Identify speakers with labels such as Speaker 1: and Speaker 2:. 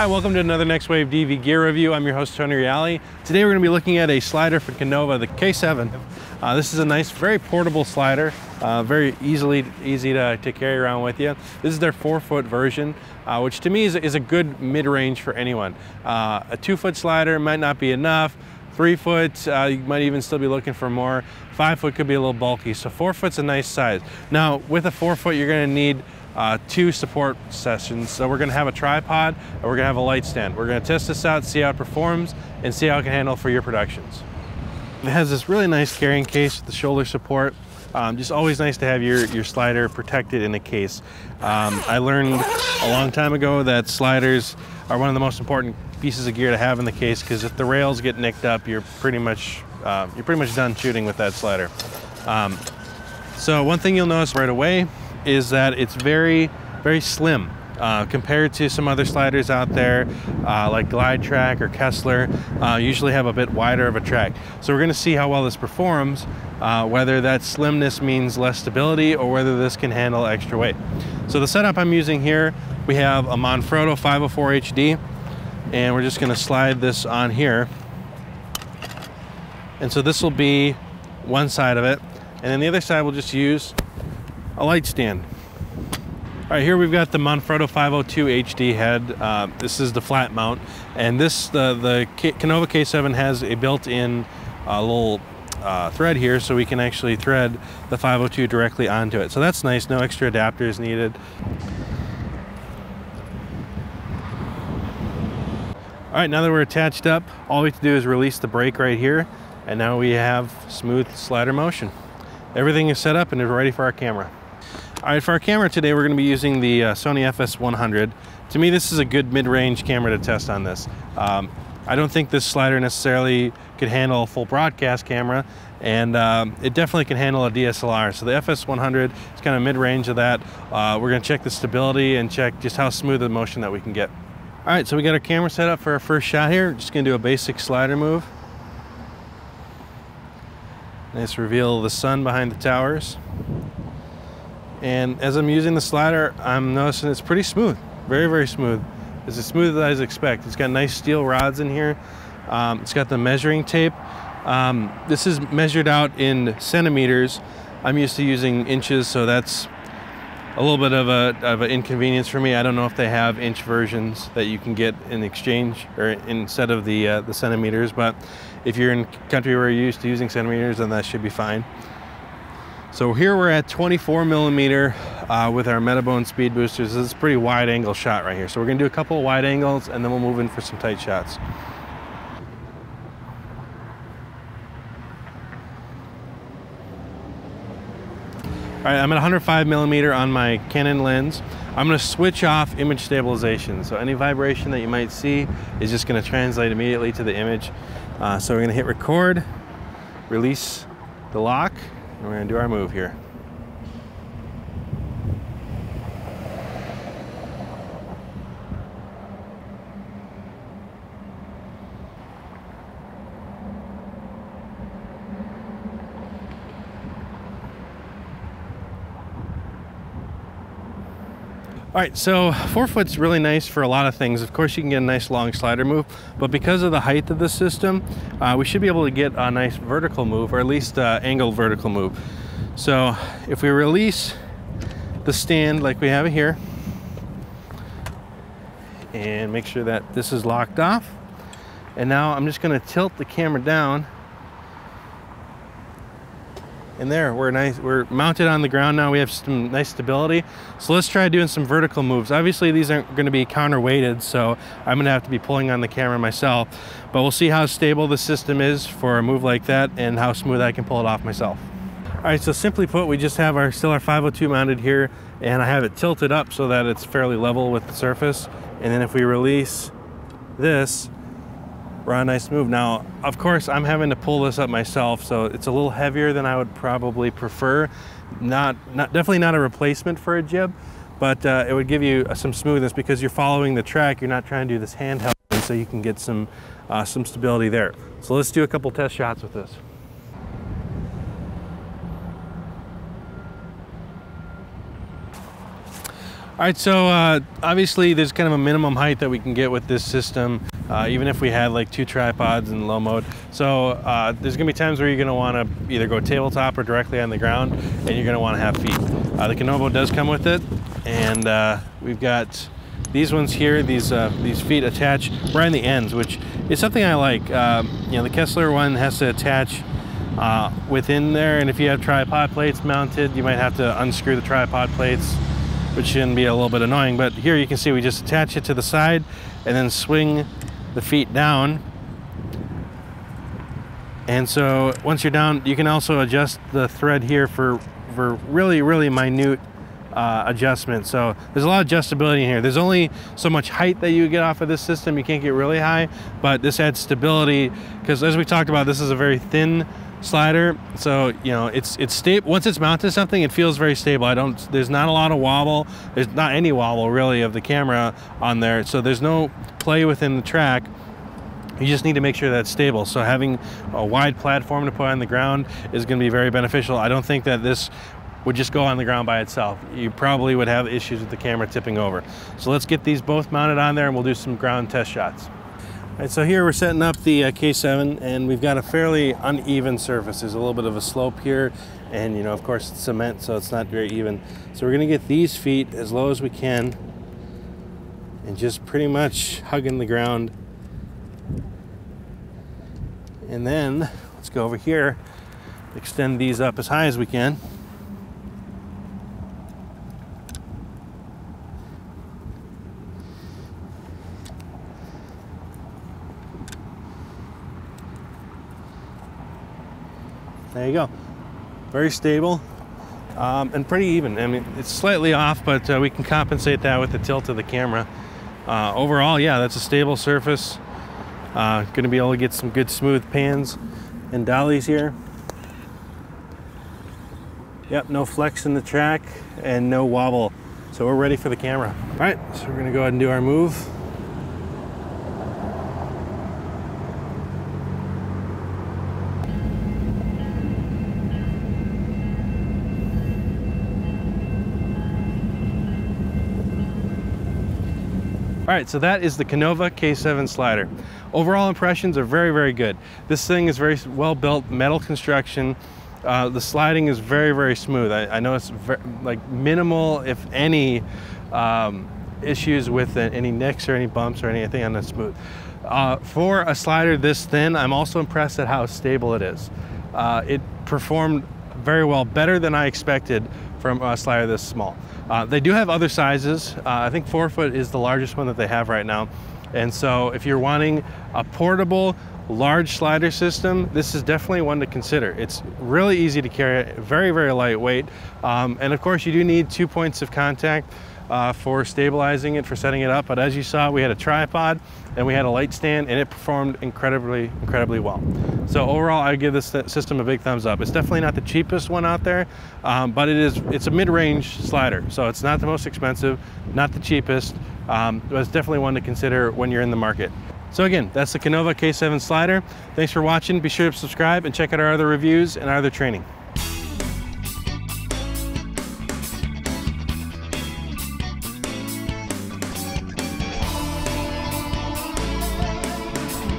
Speaker 1: Hi, welcome to another NextWaveDV gear review. I'm your host, Tony Reale. Today we're going to be looking at a slider for Konova, the K7. This is a nice, very portable slider, very easy to carry around with you. This is their 4-foot version, which to me is a good mid-range for anyone. A 2-foot slider might not be enough. 3 foot, you might even still be looking for more. 5 foot could be a little bulky, so 4 foot's a nice size. Now, with a 4 foot, you're going to need 2 support sessions. So we're going to have a tripod and we're going to have a light stand. We're going to test this out, see how it performs, and see how it can handle for your productions. It has this really nice carrying case with the shoulder support. Just always nice to have your slider protected in a case. I learned a long time ago that sliders are one of the most important pieces of gear to have in the case, because if the rails get nicked up, you're pretty much done shooting with that slider. So one thing you'll notice right away is that it's very, very slim compared to some other sliders out there like Glide Track or Kessler. Usually have a bit wider of a track. So we're going to see how well this performs, whether that slimness means less stability or whether this can handle extra weight. So the setup I'm using here, we have a Manfrotto 504 HD, and we're just going to slide this on here. And so this will be one side of it, and then the other side we'll just use a light stand. All right, here we've got the Manfrotto 502 HD head. This is the flat mount, and the Konova K7 has a built-in little thread here, so we can actually thread the 502 directly onto it. So that's nice, no extra adapters needed. All right, now that we're attached up, all we have to do is release the brake right here, and now we have smooth slider motion. Everything is set up and is ready for our camera. All right, for our camera today, we're going to be using the Sony FS100. To me, this is a good mid-range camera to test on this. I don't think this slider necessarily could handle a full broadcast camera, and it definitely can handle a DSLR. So the FS100 is kind of mid-range of that. We're going to check the stability and check just how smooth the motion that we can get. All right, so we got our camera set up for our first shot here. Just going to do a basic slider move. Nice reveal of the sun behind the towers. And as I'm using the slider, I'm noticing it's pretty smooth, very, very smooth. It's as smooth as I expect. It's got nice steel rods in here. It's got the measuring tape. This is measured out in centimeters. I'm used to using inches, so that's a little bit of an inconvenience for me. I don't know if they have inch versions that you can get in exchange or instead of the centimeters, but if you're in a country where you're used to using centimeters, then that should be fine. So here we're at 24 millimeter with our Metabone speed boosters. This is a pretty wide angle shot right here. So we're gonna do a couple of wide angles and then we'll move in for some tight shots. All right, I'm at 105 millimeter on my Canon lens. I'm gonna switch off image stabilization. So any vibration that you might see is just gonna translate immediately to the image. So we're gonna hit record, release the lock, and we're gonna do our move here. All right, so 4 foot's really nice for a lot of things. Of course, you can get a nice long slider move, but because of the height of the system, we should be able to get a nice vertical move, or at least angled vertical move. So if we release the stand like we have it here, and make sure that this is locked off, and now I'm just gonna tilt the camera down, and there, we're mounted on the ground now. We have some nice stability. So let's try doing some vertical moves. Obviously these aren't gonna be counterweighted, so I'm gonna have to be pulling on the camera myself, but we'll see how stable the system is for a move like that and how smooth I can pull it off myself. All right, so simply put, we just have still our 502 mounted here, and I have it tilted up so that it's fairly level with the surface. And then if we release this, we're on a nice move. Now, of course, I'm having to pull this up myself, so it's a little heavier than I would probably prefer. Definitely not a replacement for a jib, but it would give you some smoothness because you're following the track. You're not trying to do this handheld, so you can get some stability there. So let's do a couple test shots with this. right, so obviously there's kind of a minimum height that we can get with this system, even if we had like 2 tripods in low mode. So there's gonna be times where you're gonna wanna either go tabletop or directly on the ground, and you're gonna wanna have feet. The Konova does come with it, and we've got these ones here, these feet attach right on the ends, which is something I like. You know, the Kessler one has to attach within there, and if you have tripod plates mounted, you might have to unscrew the tripod plates, which can be a little bit annoying. But here you can see we just attach it to the side and then swing the feet down. And so once you're down, you can also adjust the thread here for really, really minute adjustment. So there's a lot of adjustability in here. There's only so much height that you get off of this system. You can't get really high, but this adds stability, because as we talked about, this is a very thin slider. So, you know, it's stable. Once it's mounted to something, it feels very stable. There's not a lot of wobble. There's not any wobble really of the camera on there. So there's no play within the track. You just need to make sure that it's stable. So having a wide platform to put on the ground is going to be very beneficial. I don't think that this would just go on the ground by itself. You probably would have issues with the camera tipping over. So let's get these both mounted on there and we'll do some ground test shots. All right, so here we're setting up the K7, and we've got a fairly uneven surface. There's a little bit of a slope here, and you know, of course it's cement, so it's not very even. So we're gonna get these feet as low as we can and just pretty much hugging the ground. And then let's go over here, extend these up as high as we can. There you go. Very stable and pretty even. I mean, it's slightly off, but we can compensate that with the tilt of the camera. Overall, yeah, that's a stable surface. Going to be able to get some good smooth pans and dollies here. Yep, no flex in the track and no wobble. So we're ready for the camera. All right, so we're going to go ahead and do our move. All right, so that is the Konova K7 slider. Overall impressions are very, very good. This thing is very well built, metal construction. The sliding is very, very smooth. I know it's like minimal, if any, issues with any nicks or any bumps or anything on the smooth. For a slider this thin, I'm also impressed at how stable it is. It performed very well, better than I expected from a slider this small. They do have other sizes. I think 4 foot is the largest one that they have right now. And so if you're wanting a portable, large slider system, this is definitely one to consider. It's really easy to carry, very, very lightweight. And of course you do need 2 points of contact for stabilizing it, for setting it up. But as you saw, we had a tripod and we had a light stand, and it performed incredibly, incredibly well. So overall, I give this system a big thumbs up. It's definitely not the cheapest one out there, but it's a mid-range slider. So it's not the most expensive, not the cheapest, but it's definitely one to consider when you're in the market. So again, that's the Konova K7 slider. Thanks for watching. Be sure to subscribe and check out our other reviews and our other training.